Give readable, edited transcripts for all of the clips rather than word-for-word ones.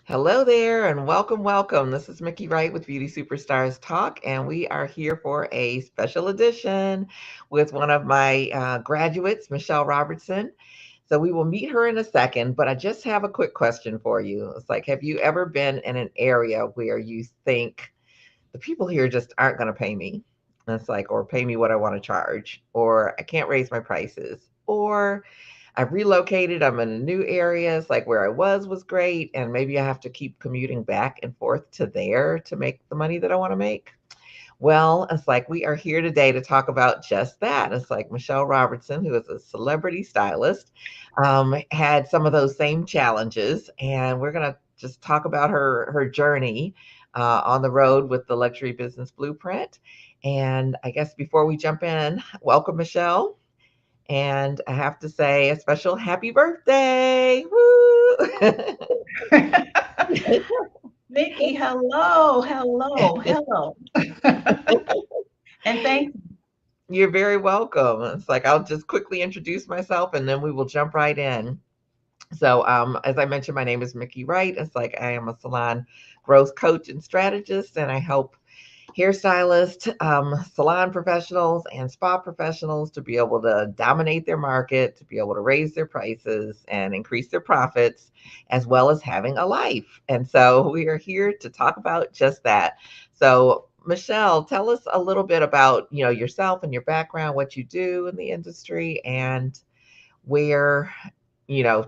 Hello there and welcome, welcome. This is Mickey Wright with Beauty Superstars Talk, and we are here for a special edition with one of my graduates, Michelle Robertson. So we will meet her in a second, but I just have a quick question for you. It's like, have you ever been in an area where you think the people here just aren't going to pay me? And it's like, or pay me what I want to charge, or I can't raise my prices, or I've relocated. I'm in a new area. It's like where I was great. And maybe I have to keep commuting back and forth to there to make the money that I want to make. Well, it's like we are here today to talk about just that. It's like Michelle Robertson, who is a celebrity stylist, had some of those same challenges. And we're going to just talk about her journey on the road with the Luxury Business Blueprint. And I guess before we jump in, welcome, Michelle. And I have to say a special happy birthday. Woo! Nikki, hello, hello, hello. And thank you. You're very welcome. It's like I'll just quickly introduce myself and then we will jump right in. So, as I mentioned, my name is Mickey Wright. It's like I am a salon growth coach and strategist, and I help hairstylists, salon professionals, and spa professionals to be able to dominate their market, to be able to raise their prices and increase their profits, as well as having a life. And so we are here to talk about just that. So, Michelle, tell us a little bit about yourself and your background, what you do in the industry, and where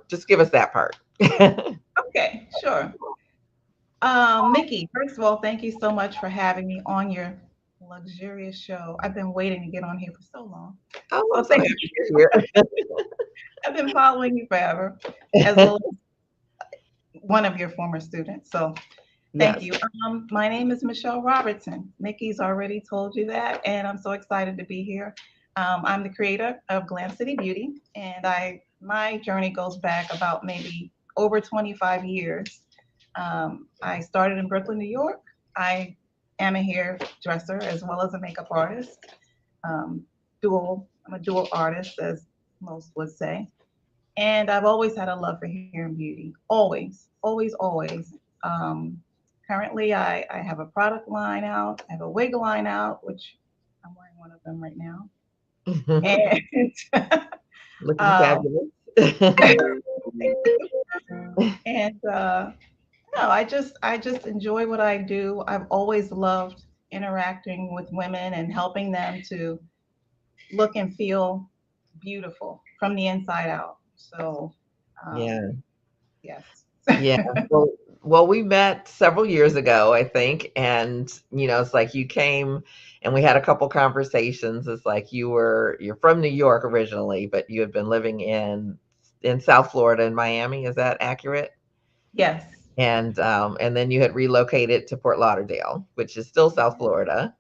just give us that part. Okay, sure. Mickey, first of all, thank you so much for having me on your luxurious show. I've been waiting to get on here for so long. Oh, I'm So so thank happy you. you're here. I've been following you forever, as well as one of your former students. So thank Yes. you. My name is Michelle Robertson. Mickey's already told you that, and I'm so excited to be here. I'm the creator of Glam City Beauty, and my journey goes back about maybe over 25 years. I started in Brooklyn, New York. I am a hairdresser as well as a makeup artist. Um, I'm a dual artist, as most would say. And I've always had a love for hair and beauty. Always, always, always. Um, Currently, I have a product line out. I have a wig line out, which I'm wearing one of them right now. And Looking um, fabulous. and no, I just enjoy what I do. I've always loved interacting with women and helping them to look and feel beautiful from the inside out. So, um, Yeah. yes. Yeah. Well, we met several years ago, I think, and it's like you came and we had a couple conversations. It's like you're from New York originally, but you had been living in South Florida in Miami. Is that accurate? Yes. And then you had relocated to Fort Lauderdale, which is still South Yeah. Florida.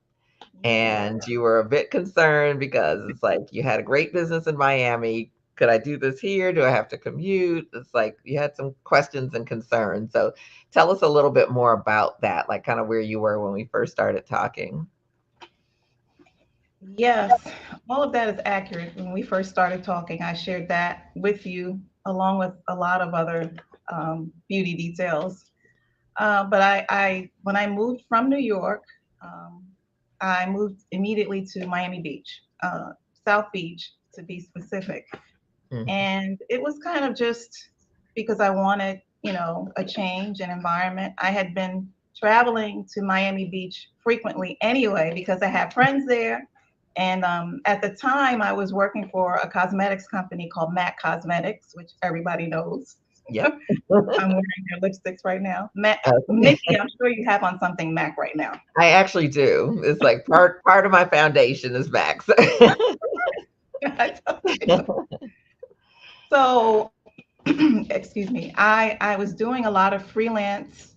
Yeah. And you were a bit concerned because it's like you had a great business in Miami. Could I do this here? Do I have to commute? It's like you had some questions and concerns. So tell us a little bit more about that, like kind of where you were when we first started talking. Yes, all of that is accurate. When we first started talking, I shared that with you, along with a lot of other beauty details. But when I moved from New York, um, I moved immediately to Miami Beach, South Beach to be specific. Mhm. And it was kind of just because I wanted, a change in environment. I had been traveling to Miami Beach frequently anyway because I had friends there. And at the time, I was working for a cosmetics company called MAC Cosmetics, which everybody knows. Yep. I'm wearing their lipsticks right now. Mac, Okay. Mickey, I'm sure you have on something MAC right now. I actually do. It's like part of my foundation is Max. I told you. So, excuse me, I was doing a lot of freelance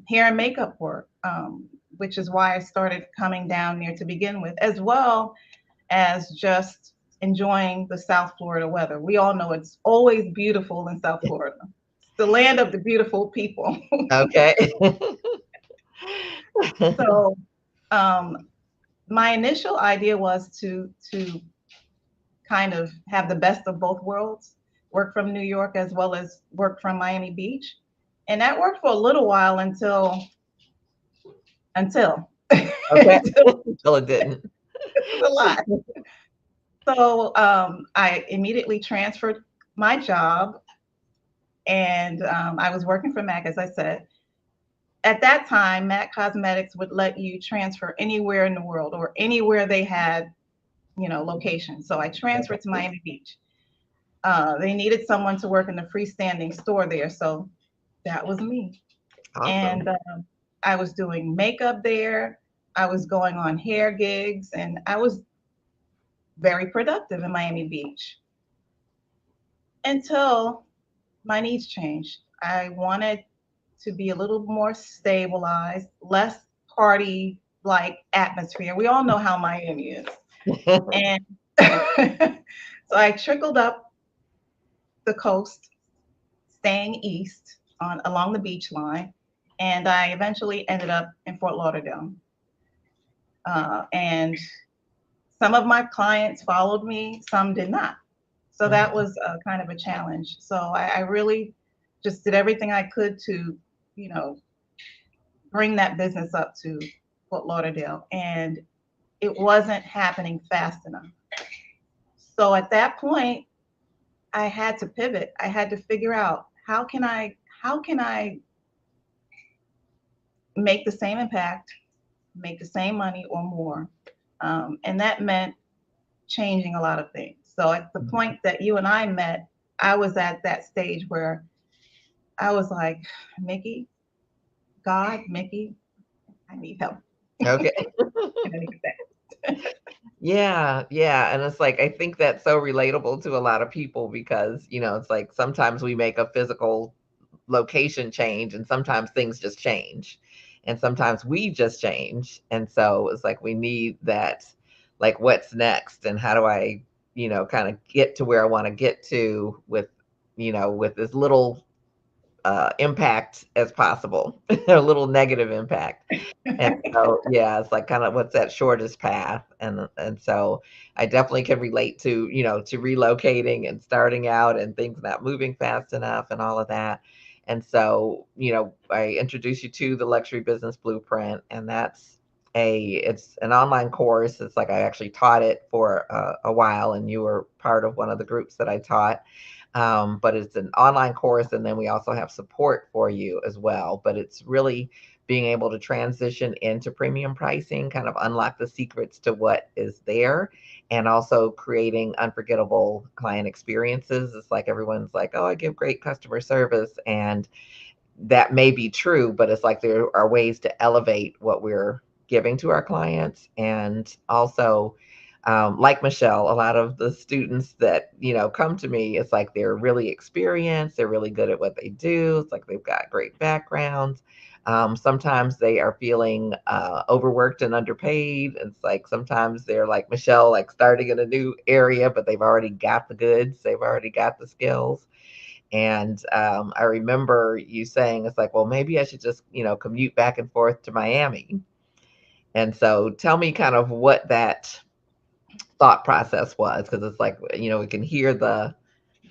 hair and makeup work, which is why I started coming down there to begin with, as well as just enjoying the South Florida weather. We all know it's always beautiful in South Florida. It's the land of the beautiful people. Okay. So, um, my initial idea was to kind of have the best of both worlds, work from New York as well as work from Miami Beach. And that worked for a little while until Okay. it Until it didn't. was a lot. So I immediately transferred my job, and I was working for Mac, as I said. At that time, Mac Cosmetics would let you transfer anywhere in the world or anywhere they had, locations. So I transferred to Miami Beach. They needed someone to work in the freestanding store there, so that was me. Awesome. And I was doing makeup there. I was going on hair gigs, and I was very productive in Miami Beach until my needs changed. I wanted to be a little more stabilized, less party like atmosphere. We all know how Miami is. And so I trickled up the coast, staying east on along the beach line, and I eventually ended up in Fort Lauderdale. And some of my clients followed me, some did not. So that Mhm. was kind of a challenge. So I really just did everything I could to, you know, bring that business up to Fort Lauderdale, and it wasn't happening fast enough. So at that point, I had to pivot. I had to figure out how can I make the same impact, make the same money or more, and that meant changing a lot of things. So at the point that you and I met, I was at that stage where I was like, Mickey, God, Mickey, I need help. Okay. And I need that. Yeah, yeah, and it's like I think that's so relatable to a lot of people because, it's like sometimes we make a physical location change and sometimes things just change. And sometimes we just change. And so it's like we need that like what's next and how do I, kind of get to where I want to get to with, with as little impact as possible, a little negative impact. And so, yeah, it's like kind of what's that shortest path. And so I definitely can relate to, to relocating and starting out and things not moving fast enough and all of that. And so, I introduced you to the Luxury Business Blueprint, and it's an online course. It's like I actually taught it for a while, and you were part of one of the groups that I taught. But it's an online course, and then we also have support for you as well. But it's really being able to transition into premium pricing, kind of unlock the secrets to what is there, and also creating unforgettable client experiences. It's like everyone's like, oh, I give great customer service. And that may be true, but it's like there are ways to elevate what we're giving to our clients. And also, like Michelle, a lot of the students that, come to me, it's like they're really experienced, they're really good at what they do. It's like they've got great backgrounds. Sometimes they are feeling overworked and underpaid. It's like sometimes they're like Michelle, like starting in a new area, but they've already got the goods, they've already got the skills. And I remember you saying, it's like, well, maybe I should just, commute back and forth to Miami. And so tell me kind of what that thought process was, because it's like, we can hear the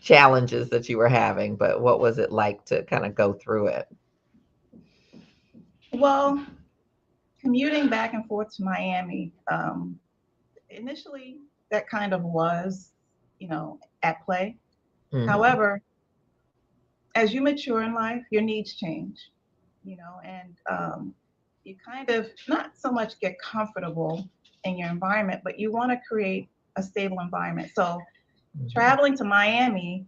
challenges that you were having, but what was it like to kind of go through it? Well, commuting back and forth to Miami, initially that kind of was, at play. Hmm. However, as you mature in life, your needs change, and you kind of not so much get comfortable in your environment, but you want to create a stable environment. So Hmm. traveling to Miami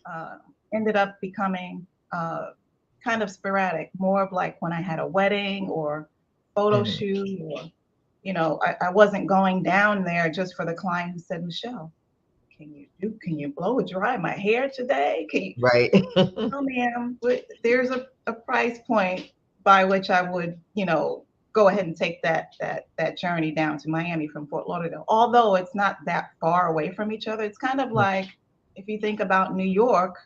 uh, ended up becoming kind of sporadic, more of like when I had a wedding or photo Hmm. shoot, or I wasn't going down there just for the client who said, Michelle, can you blow dry my hair today? Can you? Right. Oh, ma'am, there's a price point by which I would, go ahead and take that journey down to Miami from Fort Lauderdale. Although it's not that far away from each other, it's kind of like if you think about New York,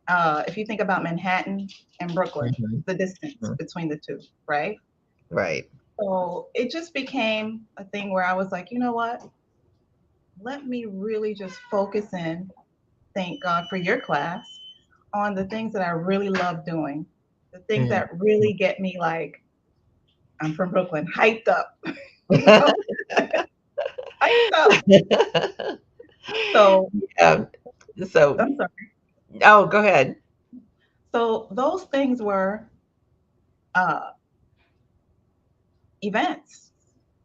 if you think about Manhattan and Brooklyn, Hmm. the distance between the two, right? Right. So it just became a thing where I was like, you know what? Let me really just focus in. Thank God for your class on the things that I really love doing, the things Mm. that really get me like, I'm from Brooklyn, hyped up, you know, hyped up. So Yeah. So, I'm sorry. oh, go ahead. So those things were uh, events,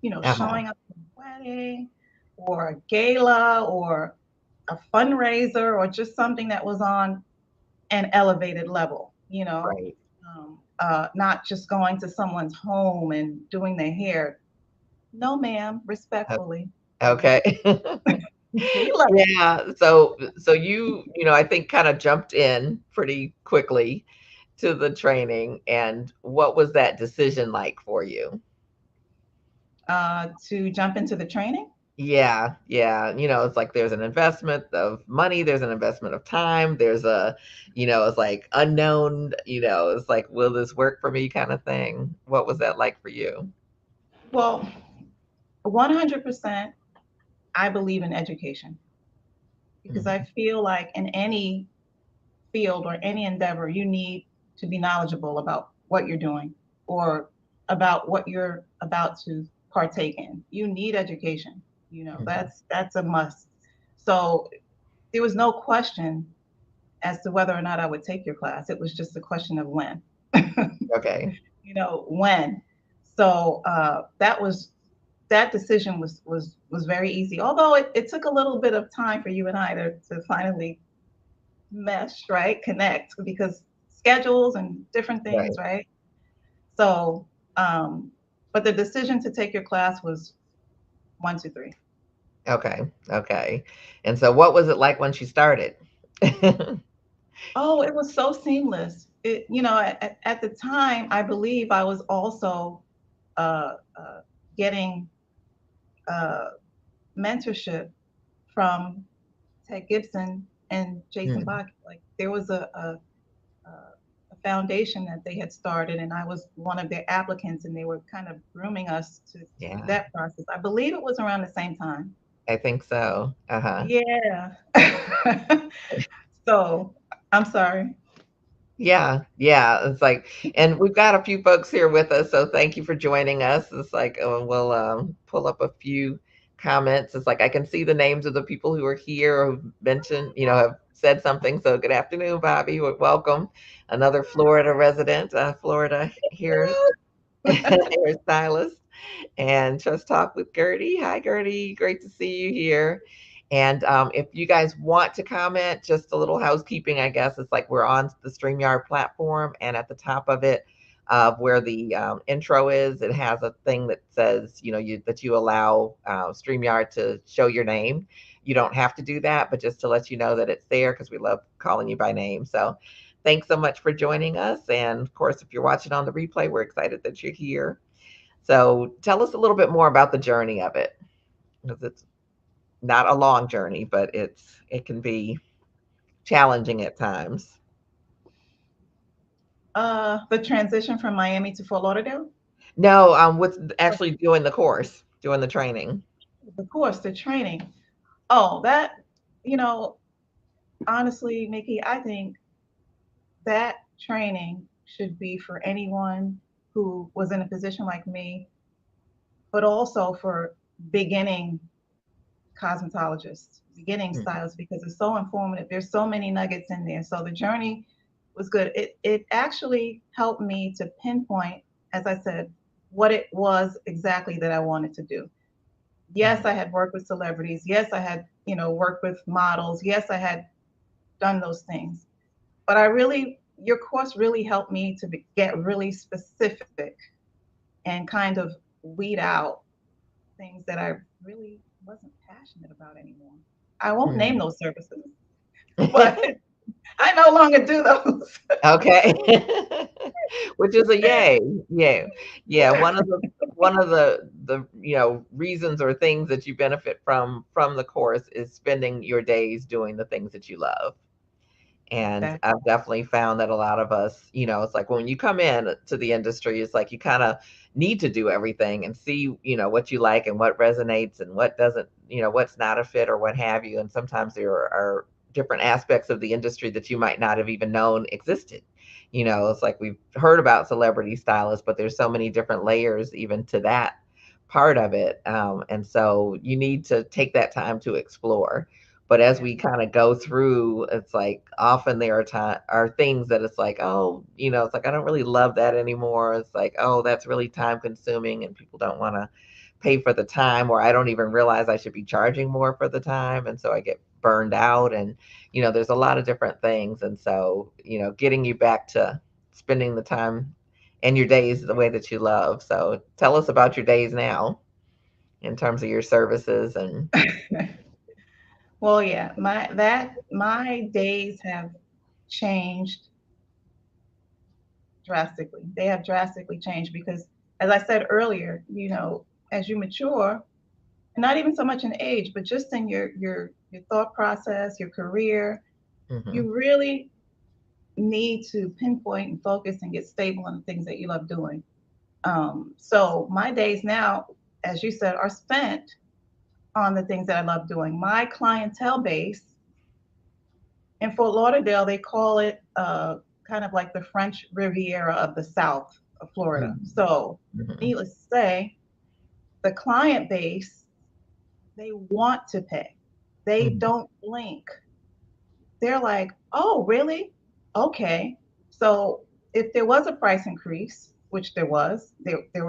Uh-huh. showing up to a wedding or a gala or a fundraiser or just something that was on an elevated level, Right. not just going to someone's home and doing their hair. No, ma'am, O- respectfully. No. Okay. We love it. Yeah. So you, I think kind of jumped in pretty quickly to the training. And what was that decision like for you? To jump into the training. Yeah, yeah. It's like there's an investment of money, there's an investment of time, there's it's like unknown, it's like, will this work for me kind of thing. What was that like for you? Well, 100%, I believe in education because I Mhm. feel like in any field or any endeavor, you need to be knowledgeable about what you're doing or about what you're about to partake in. You need education. Mhm. That's a must. So there was no question as to whether or not I would take your class. It was just a question of when. Okay. When. So that decision was very easy. Although it took a little bit of time for you and I to finally mesh, right? Connect because schedules and different things, Right. right? So, um, but the decision to take your class was one, two, three. Okay. Okay. And so what was it like when she started? Oh, it was so seamless. At the time, I believe I was also getting uh, mentorship from Ted Gibson and Jason Mm. Bach. Like there was a foundation that they had started, and I was one of their applicants, and they were kind of grooming us to do Yeah, that process. I believe it was around the same time. I think so. Uh-huh. Yeah. So I'm sorry. Yeah, yeah. It's like, and we've got a few folks here with us, so thank you for joining us. It's like, we'll pull up a few comments. It's like I can see the names of the people who are here who've mentioned, have said something. So good afternoon, Bobby. Welcome, another Florida resident, Florida here hairstylist, and Just Talk with Gertie. Hi, Gertie. Great to see you here. And if you guys want to comment, just a little housekeeping, I guess. It's like we're on the StreamYard platform, and at the top of it, where the intro is, it has a thing that says, that you allow StreamYard to show your name. You don't have to do that, but just to let you know that it's there because we love calling you by name. So thanks so much for joining us. And of course, if you're watching on the replay, we're excited that you're here. So tell us a little bit more about the journey of it, because it's not a long journey, but it can be challenging at times. The transition from Miami to Fort Lauderdale. No, with actually doing the course, doing the training. Of course, the training. Oh, that you know, honestly, Nikki, I think that training should be for anyone who was in a position like me, but also for beginning cosmetologists, beginning Mm. stylists, because it's so informative. There's so many nuggets in there. So the journey was good. It actually helped me to pinpoint, as I said, what it was exactly that I wanted to do. Yes, Mhm. I had worked with celebrities. Yes, I had, worked with models. Yes, I had done those things. But your course really helped me to get really specific and kind of weed out things that I really wasn't passionate about anymore. I won't name Mm. those services, but I no longer do those. Okay. Which is a yay. Yeah. Yeah. One of the reasons or things that you benefit from the course is spending your days doing the things that you love. And Exactly. I've definitely found that a lot of us, it's like when you come in to the industry, it's like you kind of need to do everything and see, what you like and what resonates and what doesn't, what's not a fit or what have you. And sometimes there are different aspects of the industry that you might not have even known existed. It's like we've heard about celebrity stylists, but there's so many different layers even to that part of it. And so you need to take that time to explore. But as Yeah. we kind of go through, it's like often there are things that it's like, oh, it's like I don't really love that anymore. It's like, oh, that's really time consuming, and people don't want to pay for the time, or I don't even realize I should be charging more for the time, and so I get burned out. And there's a lot of different things, and so getting you back to spending the time and your days the way that you love. So tell us about your days now in terms of your services and. Well, yeah, my days have changed drastically. They have drastically changed because, as I said earlier, as you mature, not even so much in age, but just in your thought process, your career, Mhm. you really need to pinpoint and focus and get stable on the things that you love doing. So my days now, as you said, are spent on the things that I love doing. My clientele base in Fort Lauderdale, they call it kind of like the French Riviera of the South of Florida. Mhm. So, Mhm. needless to say, the client base, they want to pay. They Mhm. don't blink. They're like, oh, really? Okay. So, if there was a price increase, which there were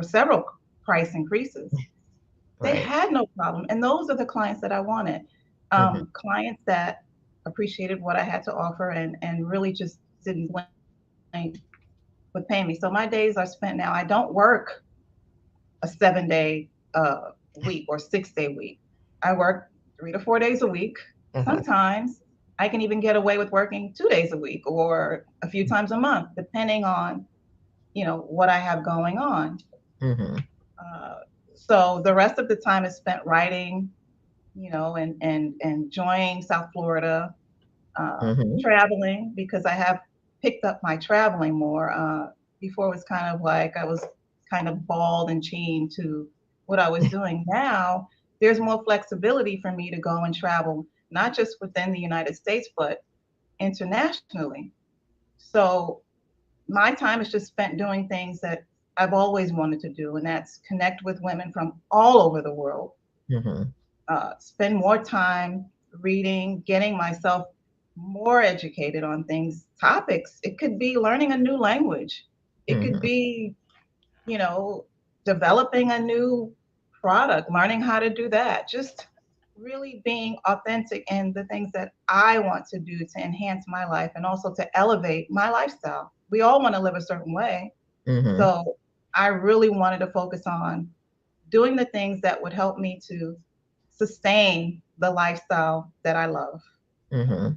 several price increases, they Right. had no problem. And those are the clients that I wanted. Mhm. Clients that appreciated what I had to offer and really just didn't blink with paying me. So my days are spent now. I don't work a 7 day week or 6 day week. I work 3 to 4 days a week. Uh-huh. Sometimes I can even get away with working 2 days a week or a few times a month, depending on what I have going on. Mhm. Uh, so the rest of the time is spent writing, and enjoying South Florida, Mhm. traveling because I have picked up my traveling more. Before it was kind of like I was kind of balled and chained to what I was doing. Now there's more flexibility for me to go and travel, not just within the United States, but internationally. So my time is just spent doing things that I've always wanted to do, and that's connect with women from all over the world, Mhm. spend more time reading, getting myself more educated on things, topics. It could be learning a new language. It could Mhm. be, you know, developing a new product, learning how to do that. Just really being authentic in the things that I want to do to enhance my life and also to elevate my lifestyle. We all want to live a certain way. Mhm. So I really wanted to focus on doing the things that would help me to sustain the lifestyle that I love. Mhm.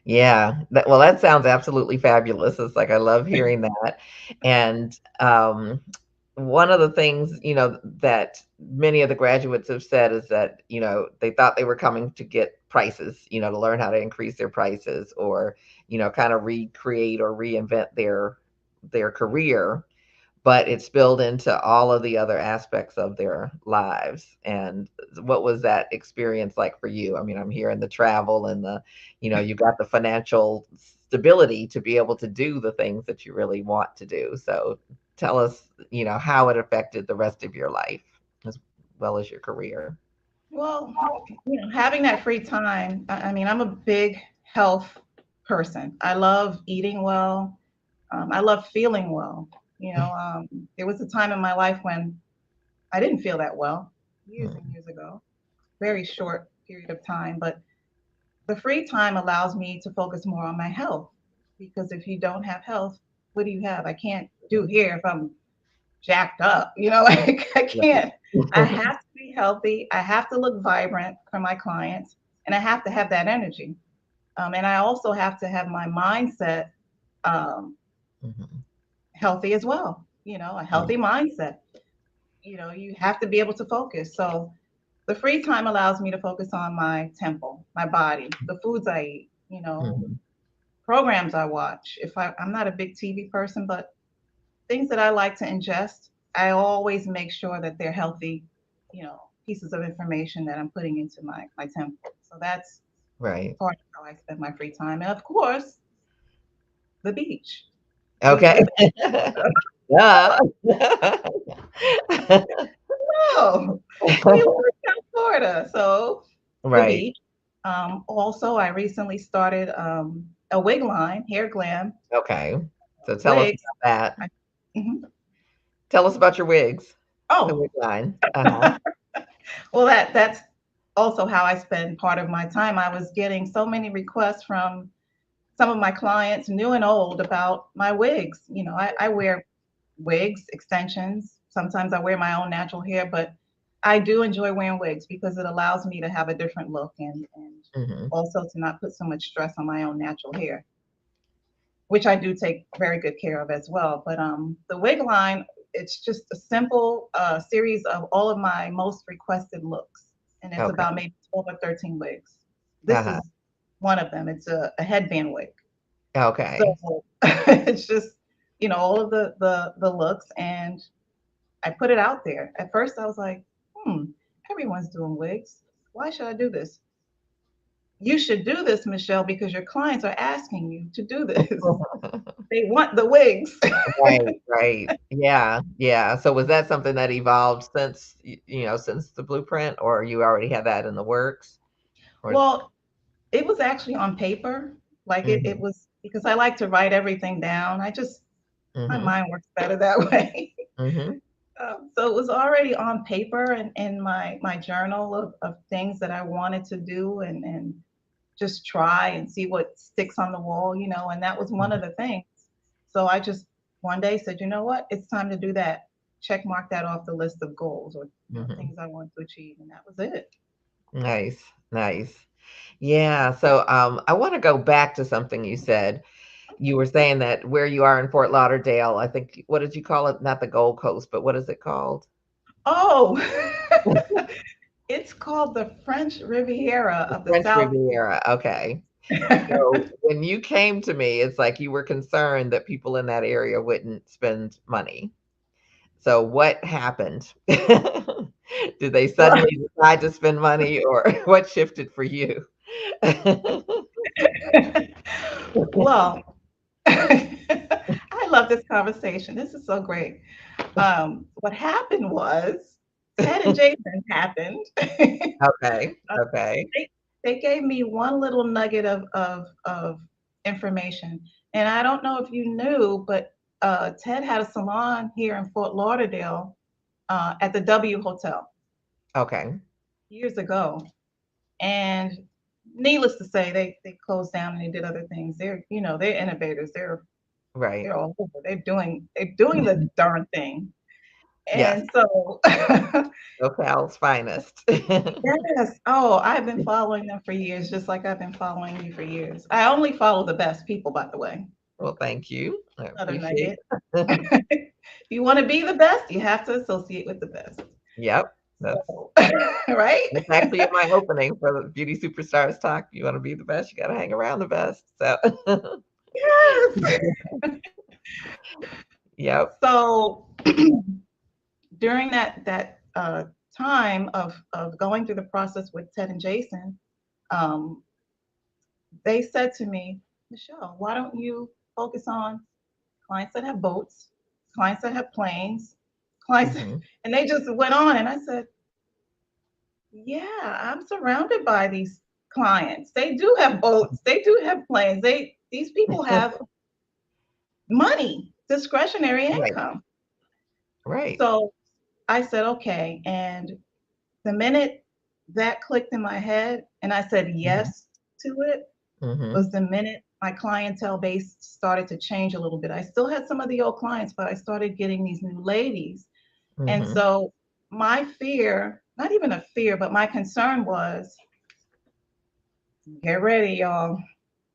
Yeah. That sounds absolutely fabulous. It's like I love hearing that. And one of the things, that many of the graduates have said is that, they thought they were coming to get prices, to learn how to increase their prices or, kind of recreate or reinvent their career, but it spilled into all of the other aspects of their lives. And what was that experience like for you? I mean, I'm hearing the travel and you got the financial stability to be able to do the things that you really want to do. So tell us, how it affected the rest of your life as well as your career. Well, having that free time, I mean, I'm a big health person. I love eating well. I love feeling well. There was a time in my life when I didn't feel that well, years and years ago, very short period of time. But the free time allows me to focus more on my health because if you don't have health, what do you have? I can't do here if I'm jacked up, like I Right. can't. I have to be healthy. I have to look vibrant for my clients and I have to have that energy. And I also have to have my mindset um, Mhm. healthy as well, a Yeah. healthy mindset. You have to be able to focus. So the free time allows me to focus on my temple, my body, the foods I eat, Mhm. programs I watch. I'm not a big TV person, but things that I like to ingest, I always make sure that they're healthy, you know, pieces of information that I'm putting into my temple. So Right. Part of how I spend my free time. And of course, the beach. We Okay. live Yeah. oh, we live in South Florida. So the Right. beach. Also, I recently started a wig line, hair glam Okay. So tell us wigs. about that. I, mhm. Tell us about your wigs, the Oh, wig line. Uh-huh. well, that's also how I spend part of my time. I was getting so many requests from some of my clients, new and old, about my wigs. I wear wigs, extensions. Sometimes I wear my own natural hair, but I do enjoy wearing wigs because it allows me to have a different look and Mhm. also to not put so much stress on my own natural hair, which I do take very good care of as well. But the wig line, it's just a simple series of all of my most requested looks, and it's Okay. about maybe 12 or 13 wigs. This Uh-huh. is one of them. It's a headband wig. Okay. So it's just all of the looks, and I put it out there. At first, I was like, hmm, everyone's doing wigs. Why should I do this? You should do this, Michelle, because your clients are asking you to do this. They want the wigs. Right, right. Yeah, yeah. So was that something that evolved since, since the blueprint, or you already had that in the works? Or Well, it was actually on paper. Like it Mhm, was because I like to write everything down. My mhm, mind works better that way. mhm, So it was already on paper and in my journal of things that I wanted to do and just try and see what sticks on the wall. And that was one mhm, of the things. So I just one day said, you know what, it's time to do that. Check mark that off the list of goals or mhm. things I want to achieve, and that was it. Nice, nice. Yeah, so, I wanna go back to something you said. You Okay. were saying that where you are in Fort Lauderdale, I think what did you call it? Not the Gold Coast, but what is it called? Oh, it's called the French Riviera The of the French South. Riviera, okay. So when you came to me, it's like you were concerned that people in that area wouldn't spend money. So what happened? Did they Well, suddenly decide to spend money or what shifted for you? well, I love this conversation. This is so great. What happened was Ted and Jason happened. Okay, okay, they, they gave me one little nugget of information. And I don't know if you knew, but Ted had a salon here in Fort Lauderdale at the W Hotel okay. years ago. And needless to say, they closed down and they did other things. They're innovators. They're Right. all over. They're doing the darn thing. Yes, And so SoCal's finest. yes. Oh, I've been following them for years, just like I've been following you for years. I only follow the best people, by the way. Well, thank you. I Another appreciate nugget. it. If you want to be the best, you have to associate with the best. Yep, that's So, right? that's actually in my opening for the Beauty Superstars Talk. You wanna be the best, you gotta hang around the best, so Yes. Yep. So during that time of going through the process with Ted and Jason, um, they said to me, Michelle, why don't you focus on clients that have boats, clients that have planes, clients, Mhm. and they just went on. And I said, yeah, I'm surrounded by these clients. They do have boats, they do have planes. These people have money, discretionary Right, income. right. So I said, okay. And the minute that clicked in my head and I said Mhm, yes to it mhm, was the minute my clientele base started to change a little bit. I still had some of the old clients, but I started getting these new ladies. And mhm, so my fear, not even a fear, but my concern was get ready, y'all.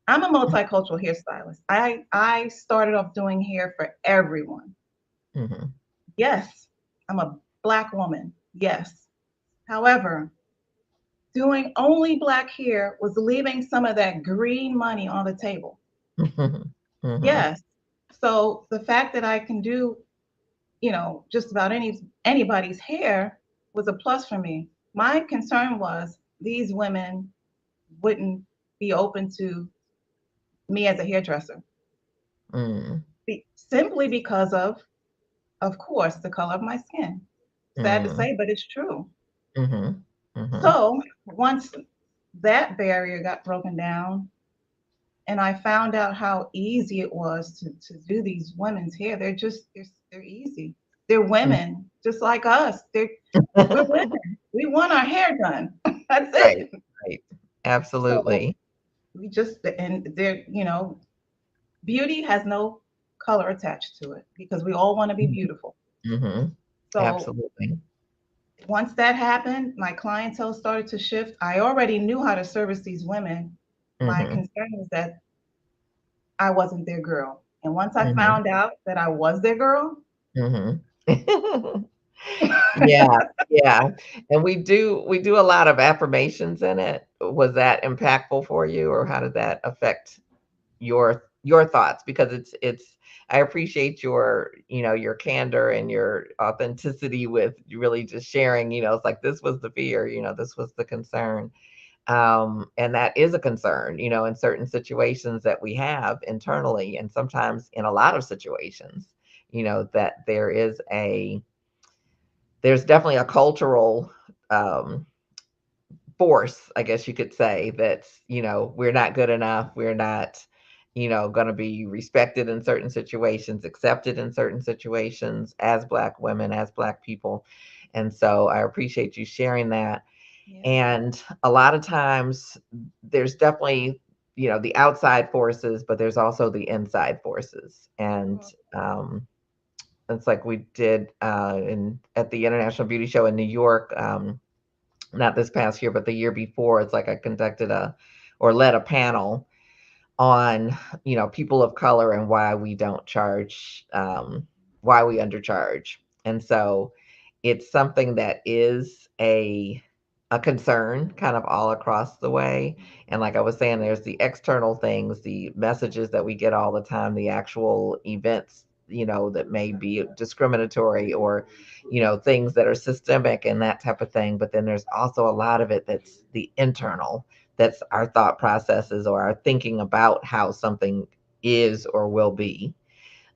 I'm a multicultural hairstylist. I started off doing hair for everyone. mhm, Yes, I'm a black woman. Yes. However, doing only black hair was leaving some of that green money on the table. mhm, mhm, Yes. So the fact that I can do, just about anybody's hair was a plus for me. My concern was these women wouldn't be open to me as a hairdresser, Mm, simply because of course, the color of my skin. Sad to mm, say, but it's true. mhm, mhm, So once that barrier got broken down, and I found out how easy it was to do these women's hair. They're easy. They're mm. women just like us. We're women. We want our hair done. That's Right, it. right. So Absolutely. we just and they're beauty has no color attached to it because we all want to be Mhm, beautiful. mhm. So Absolutely. once that happened, my clientele started to shift. I already knew how to service these women. My Mhm, concern was that I wasn't their girl. And once I mhm, found out that I was their girl, mhm. Yeah, yeah, and we do a lot of affirmations in it. Was that impactful for you, or how did that affect your thoughts? Because it's I appreciate your candor and your authenticity with really just sharing, it's like this was the fear, this was the concern. And that is a concern, in certain situations that we have internally, and sometimes in a lot of situations, that there's definitely a cultural um, force, I guess you could say, that's, we're not good enough. We're not, going to be respected in certain situations, accepted in certain situations as Black women, as Black people. And so I appreciate you sharing that. yeah, And a lot of times there's definitely, the outside forces, but there's also the inside forces. And sure. it's like we did at the International Beauty Show in New York, not this past year, but the year before. It's like I conducted or led a panel on, people of color and why we don't charge, why we undercharge. And so it's something that is a concern kind of all across the way. And like I was saying, there's the external things, the messages that we get all the time, the actual events, that may be discriminatory, or, things that are systemic and that type of thing. But then there's also a lot of it that's the internal, that's our thought processes or our thinking about how something is or will be.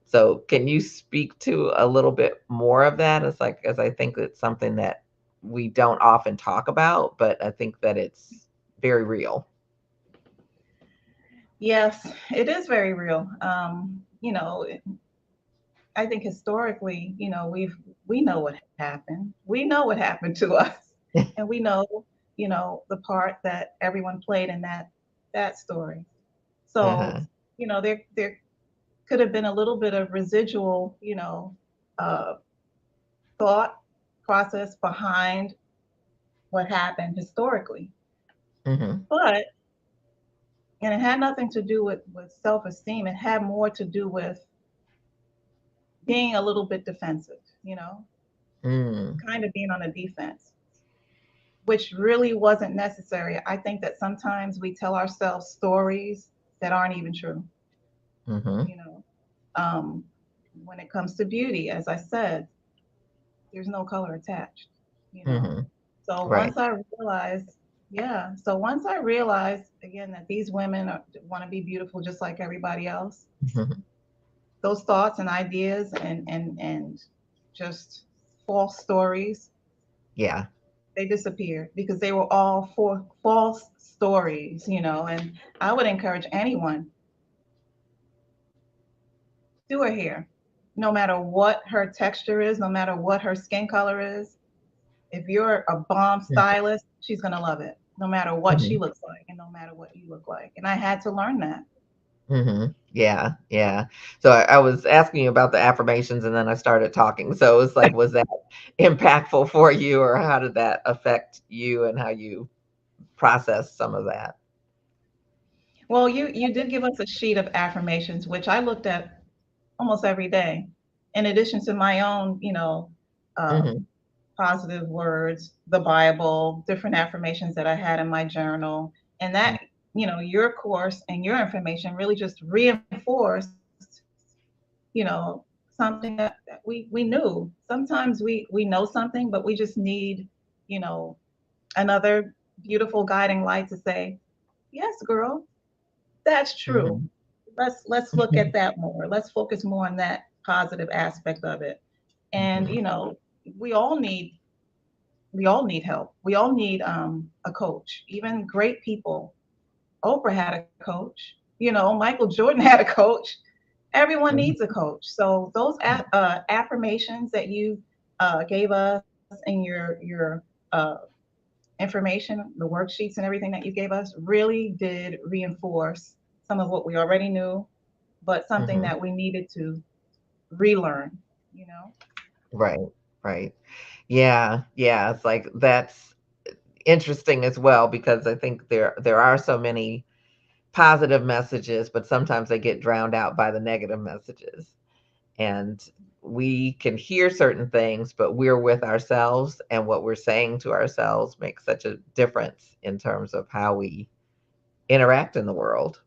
So can you speak to a little bit more of that? It's like, as I think it's something that we don't often talk about, but I think that it's very real. Yes, it is very real. I think historically, we know what happened. We know what happened to us, and we know, the part that everyone played in that story. So, Uh-huh. there could have been a little bit of residual, uh, thought process behind what happened historically. Mhm. But and it had nothing to do with self-esteem. It had more to do with being a little bit defensive, Mm. kind of being on the defense, which really wasn't necessary. I think that sometimes we tell ourselves stories that aren't even true, Mhm. you know. Um, when it comes to beauty, as I said, there's no color attached, you know. Mhm. So Right. once I realized, yeah, so once I realized again that these women want to be beautiful just like everybody else, Mhm. those thoughts and ideas and just false stories, Yeah. they disappeared because they were all for false stories, and I would encourage anyone, do her hair, no matter what her texture is, no matter what her skin color is. If you're a bomb Mhm. stylist, she's going to love it no matter what she Mhm. looks like and no matter what you look like. And I had to learn that. Mhm. Yeah, yeah. So I was asking you about the affirmations, and then I started talking. So it's like, was that impactful for you, or how did that affect you and how you process some of that? Well, you did give us a sheet of affirmations which I looked at almost every day, in addition to my own, uh, Mhm. positive words, the Bible, different affirmations that I had in my journal. And that, your course and your information really just reinforced, something that we knew. Sometimes we know something, but we just need, you know, another beautiful guiding light to say, Yes, girl, that's true. Mhm. Let's look at that more. Let's focus more on that positive aspect of it. And Mhm. we all need we all need help. We all need a coach. Even great people. Oprah had a coach. Michael Jordan had a coach. Everyone needs a Mhm. coach. So those affirmations that you gave us in your information, the worksheets and everything that you gave us, really did reinforce some of what we already knew, but something Mhm. that we needed to relearn. You know. Right. Right. Yeah. Yeah. It's like that's interesting as well because I think there are so many positive messages, but sometimes they get drowned out by the negative messages. And we can hear certain things, but we're with ourselves, and what we're saying to ourselves makes such a difference in terms of how we interact in the world.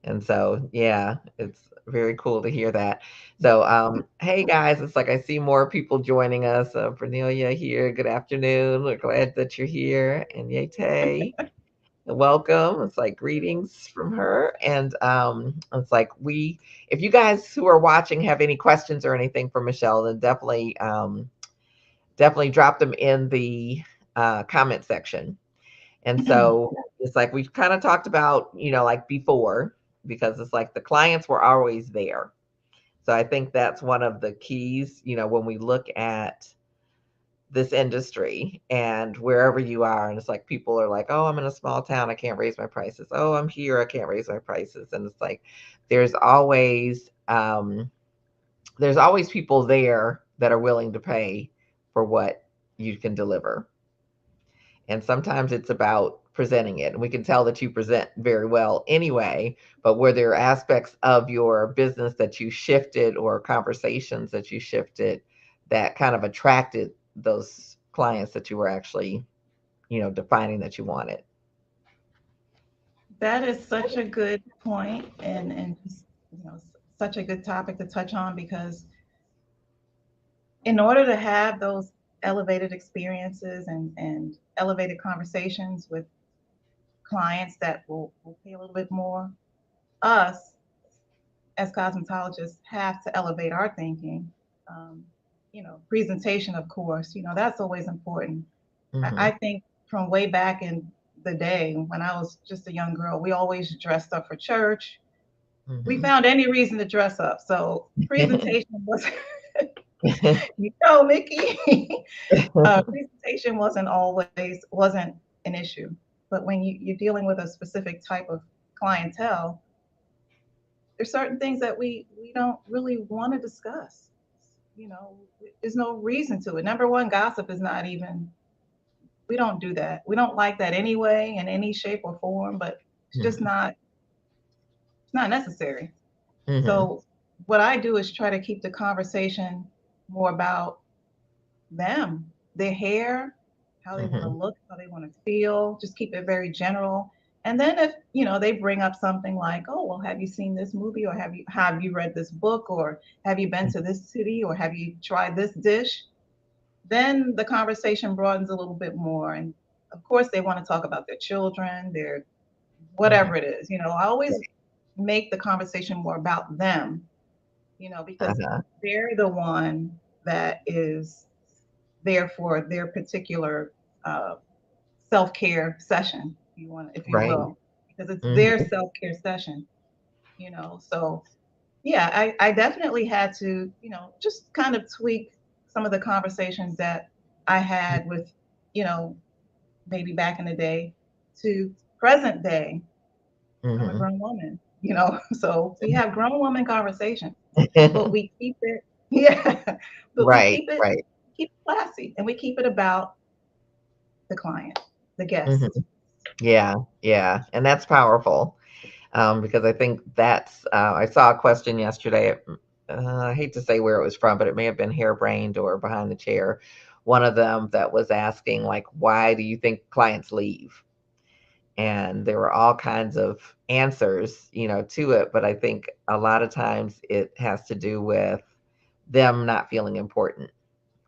And so, yeah, it's very cool to hear that. So, hey guys, it's like I see more people joining us. Vernelia here. Good afternoon. We're glad that you're here. And Yate, welcome. It's like greetings from her. And it's like if you guys who are watching have any questions or anything for Michelle, then definitely drop them in the comment section. And so it's like we've kind of talked about, like before, because it's like the clients were always there. So I think that's one of the keys, when we look at this industry and wherever you are. And it's like people are like, oh, I'm in a small town. I can't raise my prices. Oh, I'm here. I can't raise my prices. And it's like there's always um, there's always people there that are willing to pay for what you can deliver. And sometimes it's about presenting it. And we can tell that you present very well anyway, but were there aspects of your business that you shifted or conversations that you shifted that kind of attracted those clients that you were actually, defining that you wanted? That is such a good point, and just such a good topic to touch on because in order to have those elevated experiences and elevated conversations with clients that will pay a little bit more, us as cosmetologists have to elevate our thinking. Um, presentation, of course, that's always important. I Mhm. think from way back in the day when I was just a young girl, we always dressed up for church. We Mhm. found any reason to dress up. So presentation was, Mickey, presentation wasn't an issue. But when you're dealing with a specific type of clientele, there's certain things that we don't really want to discuss. You know, there's no reason to it. Number one, gossip is not even. We don't do that. We don't like that anyway, in any shape or form. But it's just Mhm. not. It's not necessary. Mhm. So what I do is try to keep the conversation more about them, their hair, how they want to Mhm. look, how they want to feel. Just keep it very general. And then if they bring up something like, oh well, have you seen this movie, or have you read this book, or have you been to this city, or have you tried this dish? Then the conversation broadens a little bit more. And of course, they want to talk about their children, their Mhm. whatever it is. I always make the conversation more about them, because Uh-huh. they're the one that is there for their particular uh, self-care session, if you Right. will, because it's their Mhm. self-care session. So yeah, I definitely had to, just kind of tweak some of the conversations that I had with, you know, maybe back in the day to present day. I'm a Mhm. grown woman, so we have grown woman conversations, but we keep it, yeah, but we Right, keep it right. keep it classy, and we keep it about the client, the Mhm. guest. Yeah, yeah, and that's powerful. Because I think I saw a question yesterday. I hate to say where it was from, but it may have been harebrained or behind the chair. One of them that was asking, like, why do you think clients leave? And there were all kinds of answers, to it. But I think a lot of times it has to do with them not feeling important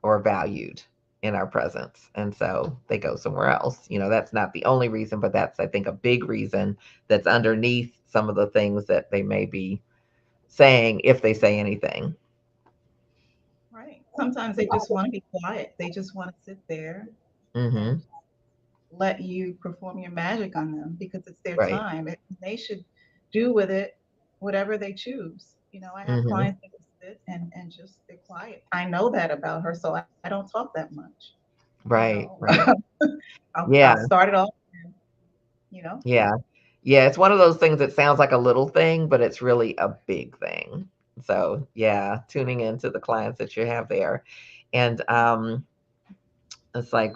or valued in our presence. And so they go somewhere else. That's not the only reason, but that's, I think, a big reason that's underneath some of the things that they may be saying, if they say anything. Right. Sometimes they just want to be quiet. They just want to sit there and Mm-hmm. let you perform your magic on them because it's their Right. time. They should do with it whatever they choose. I have Mm-hmm. clients that will sit and just they're quiet. I know that about her, so I don't talk that much. You Right. know, Right. I'll Yeah. start it off. You know, Yeah. Yeah. It's one of those things that sounds like a little thing, but it's really a big thing. So yeah, tuning into the clients that you have there. And it's like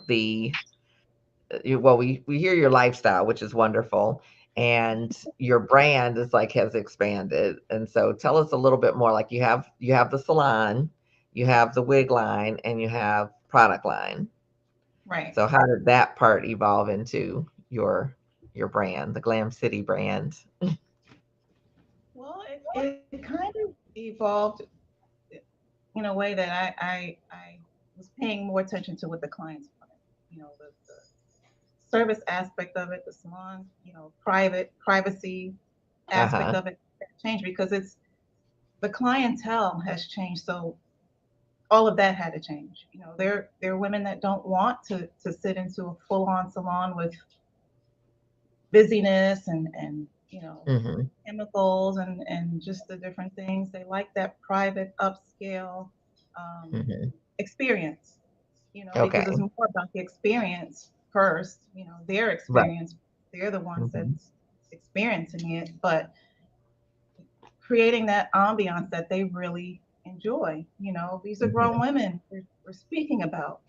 well, we hear your lifestyle, which is wonderful, and your brand is like has expanded. And so tell us a little bit more. Like you have the salon, you have the wig line, and you have product line. right. So how did that part evolve into your brand, the Glam City brand? Well, it kind of evolved in a way that I was paying more attention to what the clients wanted. The service aspect of it, the salon, privacy aspect Uh-huh. of it changed because it's the clientele has changed. So all of that had to change. There are women that don't want to sit into a full on salon with busyness and Mhm. chemicals and just the different things. They like that private upscale um, Mhm. experience, because it's Okay. more about the experience first, their Right. experience. They're the ones Mhm. that's experiencing it, but creating that ambiance that they really enjoy. These are grown Mhm. women we're speaking about.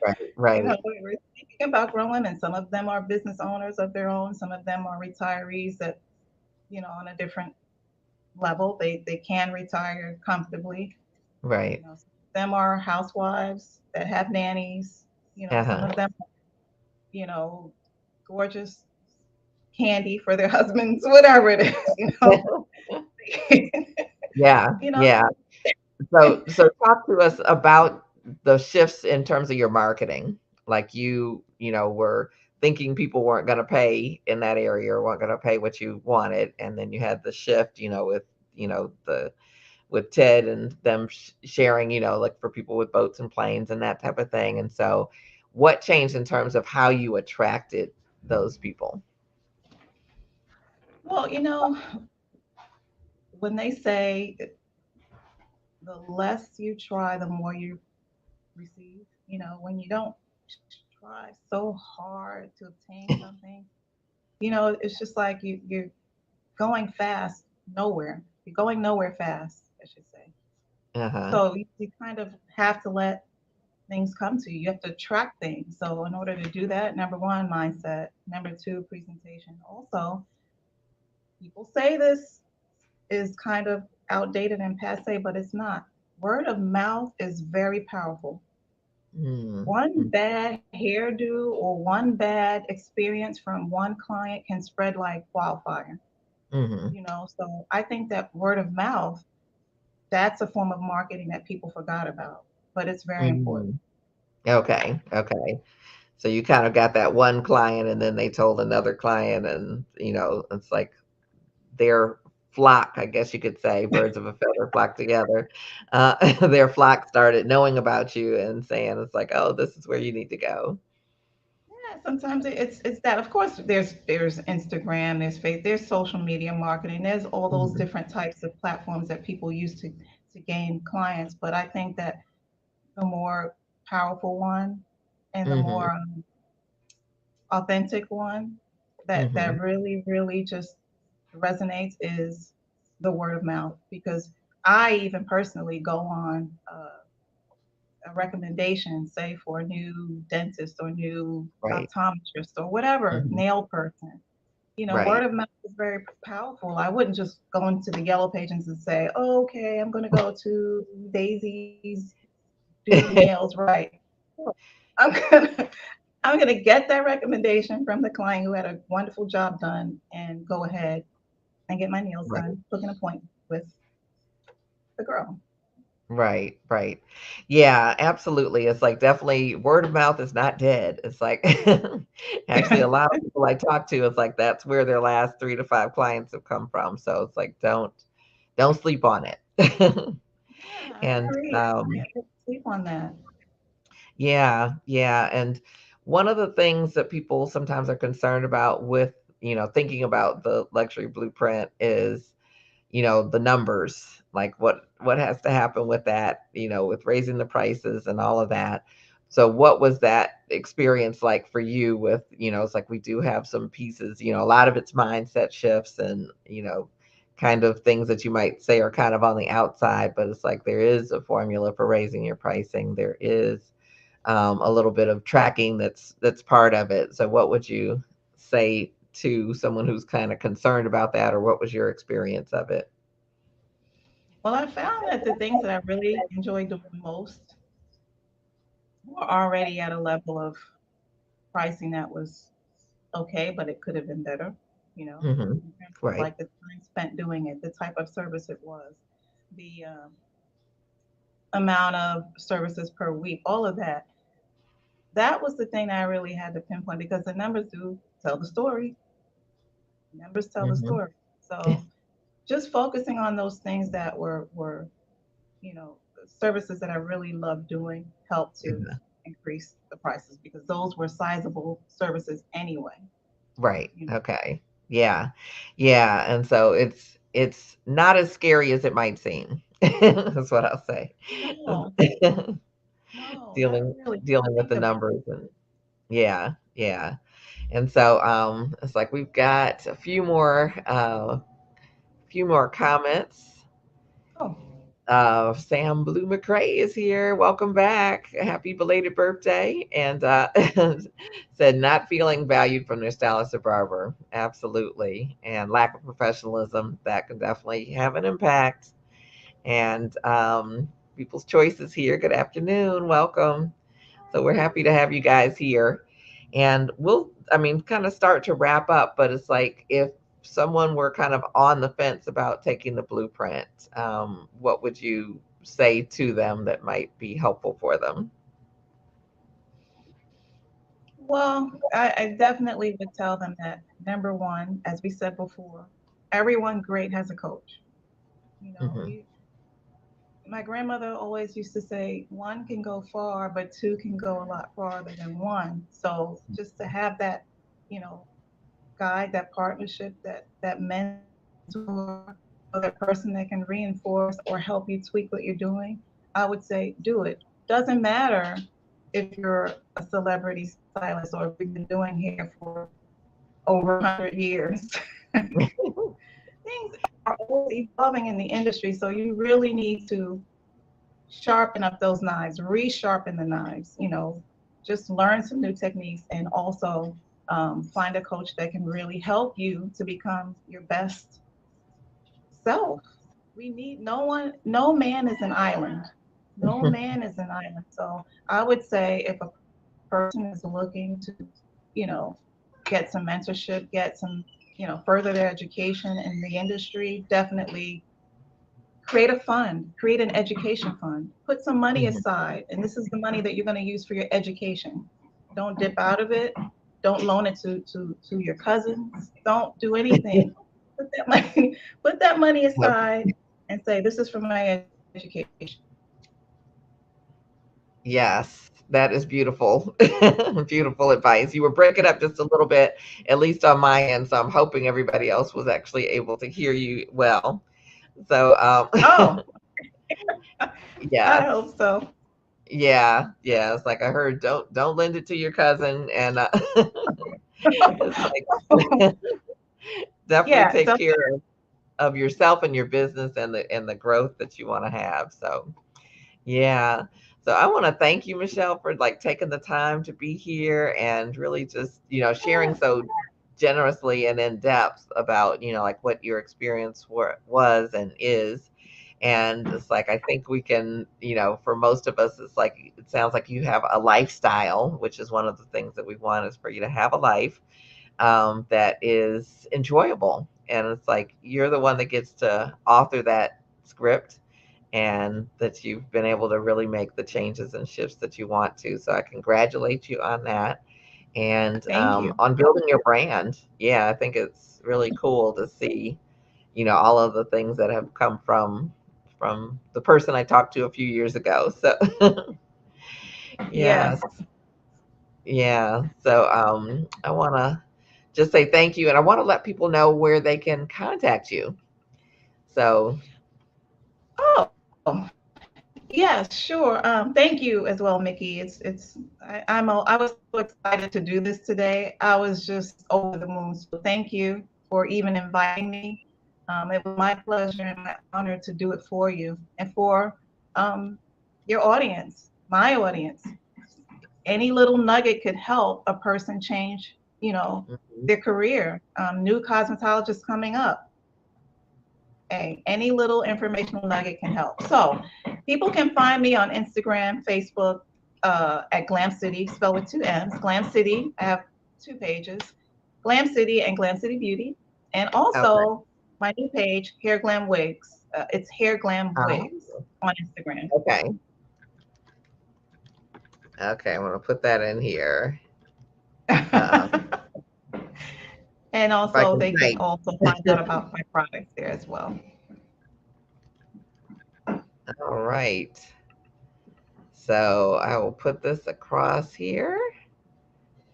Right. Right. We're speaking about grown women. Some of them are business owners of their own. Some of them are retirees that, on a different level, they can retire comfortably. Right. Some of them are housewives that have nannies. Some Uh-huh. of them, you know, gorgeous candy for their husbands, whatever it is, Yeah. you know, Yeah. So talk to us about the shifts in terms of your marketing. Like were thinking people weren't going to pay in that area or weren't going to pay what you wanted, and then you had the shift, with the with Ted and them sharing, like for people with boats and planes and that type of thing. And so, what changed in terms of how you attracted those people? well, when they say the less you try, the more you receive, when you don't try so hard to obtain something, it's just like you're going fast nowhere. You're going nowhere fast, I should say. Uh-huh. So you kind of have to let things come to you. You have to attract things. So in order to do that, number one, mindset. Number two, presentation. Also, people say this is kind of outdated and passe, but it's not. Word of mouth is very powerful. Mm-hmm. One bad hairdo or one bad experience from one client can spread like wildfire. Mm-hmm. So I think that word of mouth, that's a form of marketing that people forgot about, but it's very important. Mm-hmm. Okay. Okay. So you kind of got that one client, and then they told another client, and it's like their flock, I guess you could say, birds of a feather flock together. Their flock started knowing about you and saying, it's like, oh, this is where you need to go. Yeah, sometimes it's that. Of course, there's Instagram, there's there's social media marketing, there's all those Hmm. different types of platforms that people use to gain clients. But I think that the more powerful one and the Hmm. more authentic one that Hmm. really just resonates is the word of mouth. Because I even personally go on a recommendation, say for a new dentist or new Right. optometrist or whatever, Hmm. nail person. Word Right. of mouth is very powerful. I wouldn't just go into the yellow pages and say, oh, okay, I'm going to go to Daisy's do nails right. I'm gonna I'm gonna get that recommendation from the client who had a wonderful job done and go ahead and get my nails Right. done. Book an appointment with the girl. Right, right. Yeah, absolutely. It's like definitely word of mouth is not dead. It's like actually a lot of people I talk to, it's like that's where their last 3 to 5 clients have come from. So it's like don't sleep on it. Yeah, I And agree. I can't sleep on that. yeah, yeah. And one of the things that people sometimes are concerned about with, thinking about the luxury blueprint is the numbers, like what has to happen with that, with raising the prices and all of that. So what was that experience like for you with, it's like we do have some pieces, a lot of it's mindset shifts and, kind of things that you might say are kind of on the outside, but it's like there is a formula for raising your pricing. There is a little bit of tracking that's part of it. So what would you say to someone who's kind of concerned about that, or what was your experience of it? Well, I found that the things that I really enjoy doing most were already at a level of pricing that was okay, but it could have been better, you know, Mhm. in terms of Right. like the time spent doing it, the type of service it was, the amount of services per week, all of that. That was the thing that I really had to pinpoint because the numbers do tell the story. Numbers tell the Mhm. story. So just focusing on those things that were services that I really loved doing helped to Yeah. increase the prices because those were sizable services anyway. Right. You know, Okay. Yeah. Yeah, and so it's not as scary as it might seem. That's what I'll say. no, no, not Dealing really. dealing with Think the about numbers and yeah, yeah. And so it's like we've got a few more comments. oh, Sam Blue McCrae is here. Welcome back. Happy belated birthday. And said, not feeling valued from their stylist or barber. Absolutely. And lack of professionalism, that can definitely have an impact. And people's choices here. Good afternoon. Welcome. So we're happy to have you guys here. And kind of start to wrap up, but it's like if someone were kind of on the fence about taking the blueprint, what would you say to them that might be helpful for them? well, I definitely would tell them that number one, as we said before, everyone great has a coach. You know, Hmm. you my grandmother always used to say one can go far, but two can go a lot farther than one. So just to have that, you know, guide, that partnership, that mentor, or that person that can reinforce or help you tweak what you're doing, I would say do it. Doesn't matter if you're a celebrity stylist or if you've been doing hair for over 100 years. Things are always evolving in the industry, so you really need to sharpen up those knives, resharpen the knives, just learn some new techniques and also find a coach that can really help you to become your best self. We need no one, no man is an island. No man is an island. So I would say if a person is looking to, get some mentorship, get some, further their education in the industry, definitely create a fund, create an education fund, put some money Hmm. aside, and this is the money that you're going to use for your education. Don't dip out of it. Don't loan it to your cousins. Don't do anything. Put that money put that money aside and say this is for my education. Yes, that is beautiful. Beautiful advice. You were breaking up just a little bit, at least on my end. So I'm hoping everybody else was actually able to hear you well. So, Oh, I yes. hope so. Yeah, yeah. It's like I heard, don't lend it to your cousin, and it's like definitely Yeah, take don't. care of yourself and your business and the growth that you want to have. So yeah. So I want to thank you, Michelle, for like taking the time to be here and really just sharing so generously and in depth about like what your experience was and is. And it's like, I think we can, for most of us, it's like, it sounds like you have a lifestyle, which is one of the things that we want is for you to have a life that is enjoyable. And it's like, you're the one that gets to author that script and that you've been able to really make the changes and shifts that you want to. So I congratulate you on that and Thank you. on building your brand. Yeah, I think it's really cool to see, all of the things that have come from the person I talked to a few years ago. So Yes. yes, yeah. So I want to just say thank you, and I want to let people know where they can contact you. So Oh, yes, sure. Thank you as well, Mickey. I was so excited to do this today. I was just over the moon. So thank you for even inviting me. It was my pleasure and my honor to do it for you and for um, your audience, my audience. Any little nugget could help a person change, mhm. their career. New cosmetologists coming up. Any little informational nugget can help. So people can find me on Instagram, Facebook, at Glam City, spelled with two M's. Glam City, I have two pages, Glam City and Glam City Beauty. And Okay. also my new page, Hair Glam Wigs. It's Hair Glam Oh, Wigs on Instagram. okay. Okay. I'm gonna put that in here. And If I also can they can type. also find out about my products there as well. All right. So I will put this across here.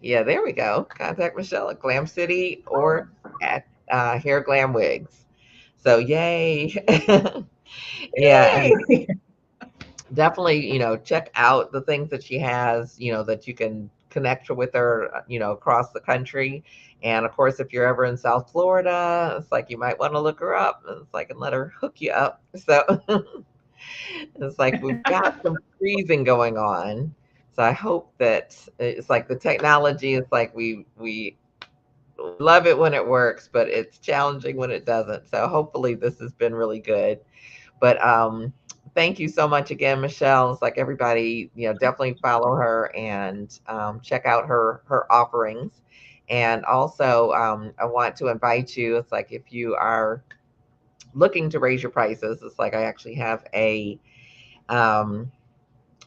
Yeah, there we go. Contact Michelle at Glam City or at Hair Glam Wigs. So yay. Yeah, and Yay! definitely, check out the things that she has, that you can connect with her, across the country. And of course, if you're ever in South Florida, it's like you might want to look her up. It's like and let her hook you up. So it's like we've got some freezing going on. So I hope that it's like the technology is like we love it when it works, but it's challenging when it doesn't. So hopefully this has been really good. But thank you so much again, Michelle. It's like everybody, definitely follow her and check out her offerings. And also, I want to invite you. It's like if you are looking to raise your prices, it's like I actually have um,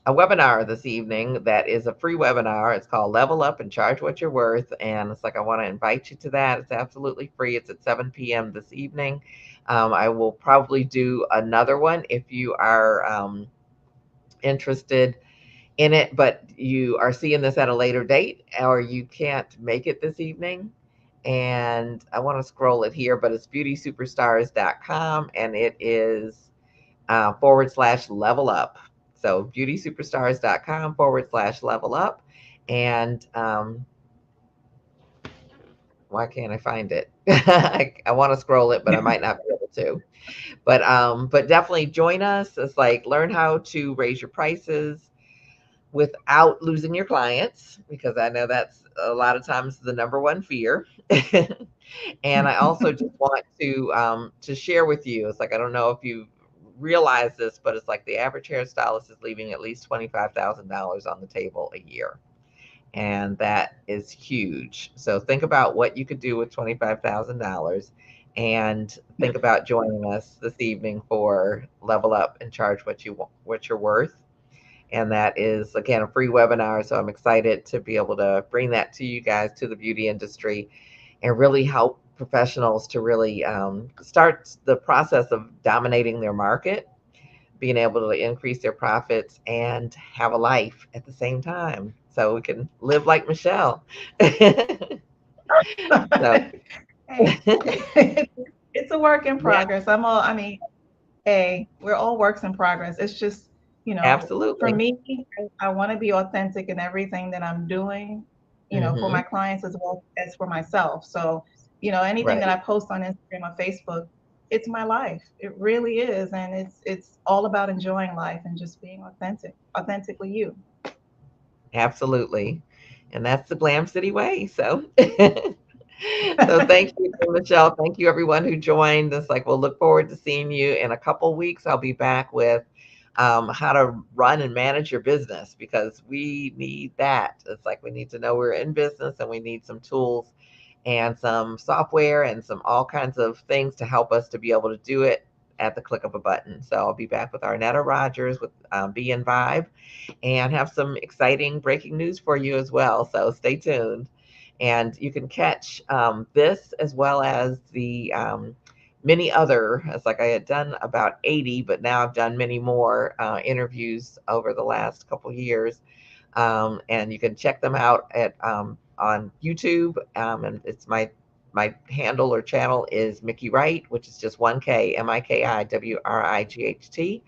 a webinar this evening that is a free webinar. It's called Level Up and Charge What You're Worth. And it's like, I want to invite you to that. It's absolutely free. It's at 7 p.m. this evening. I will probably do another one if you are interested in it, but you are seeing this at a later date or you can't make it this evening. And I want to scroll it here, but it's beautysuperstars.com and it is / level up. So beautysuperstars.com / level up. And why can't I find it? I want to scroll it, but I might not be able to. But definitely join us. It's like learn how to raise your prices without losing your clients, because I know that's a lot of times the number one fear. And I also just want to share with you. It's like I don't know if you realize this, but it's like the average hairstylist is leaving at least $25,000 on the table a year, and that is huge. So think about what you could do with $25,000, and think about joining us this evening for Level Up and Charge What You want, what you're worth. And that is again a free webinar. So I'm excited to be able to bring that to you guys, to the beauty industry, and really help professionals to really start the process of dominating their market, being able to increase their profits and have a life at the same time. So we can live like Michelle. So Hey, it's a work in yeah, progress. I mean, hey, we're all works in progress. It's just, for absolutely. me, I want to be authentic in everything that I'm doing, for Hmm. my clients as well as for myself. So, anything that Right. I post on Instagram or Facebook, it's my life. It really is. And it's all about enjoying life and just being authentic, authentically you. Absolutely. And that's the Glam City way. So so thank you, Michelle. Thank you everyone who joined us. Like we'll look forward to seeing you in a couple weeks. I'll be back with how to run and manage your business, because we need that. It's like we need to know we're in business and we need some tools and some software and some all kinds of things to help us to be able to do it at the click of a button. So I'll be back with Arnetta Rogers with Be in Vibe and have some exciting breaking news for you as well. So stay tuned. And you can catch this as well as the many other, it's like I had done about 80, but now I've done many more interviews over the last couple years. And you can check them out at on YouTube. And it's my handle or channel is Mickey Wright, which is just 1K, MIKIWRIGHT,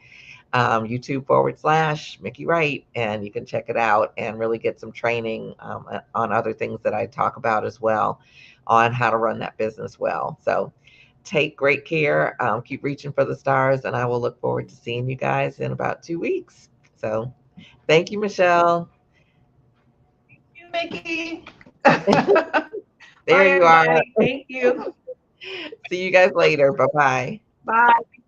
YouTube / Mickey Wright. And you can check it out and really get some training on other things that I talk about as well on how to run that business well. So take great care. Keep reaching for the stars. And I will look forward to seeing you guys in about 2 weeks. So thank you, Michelle. You, Mickey. There Bye, you are. everybody. Thank you. See you guys later. Bye bye. Bye.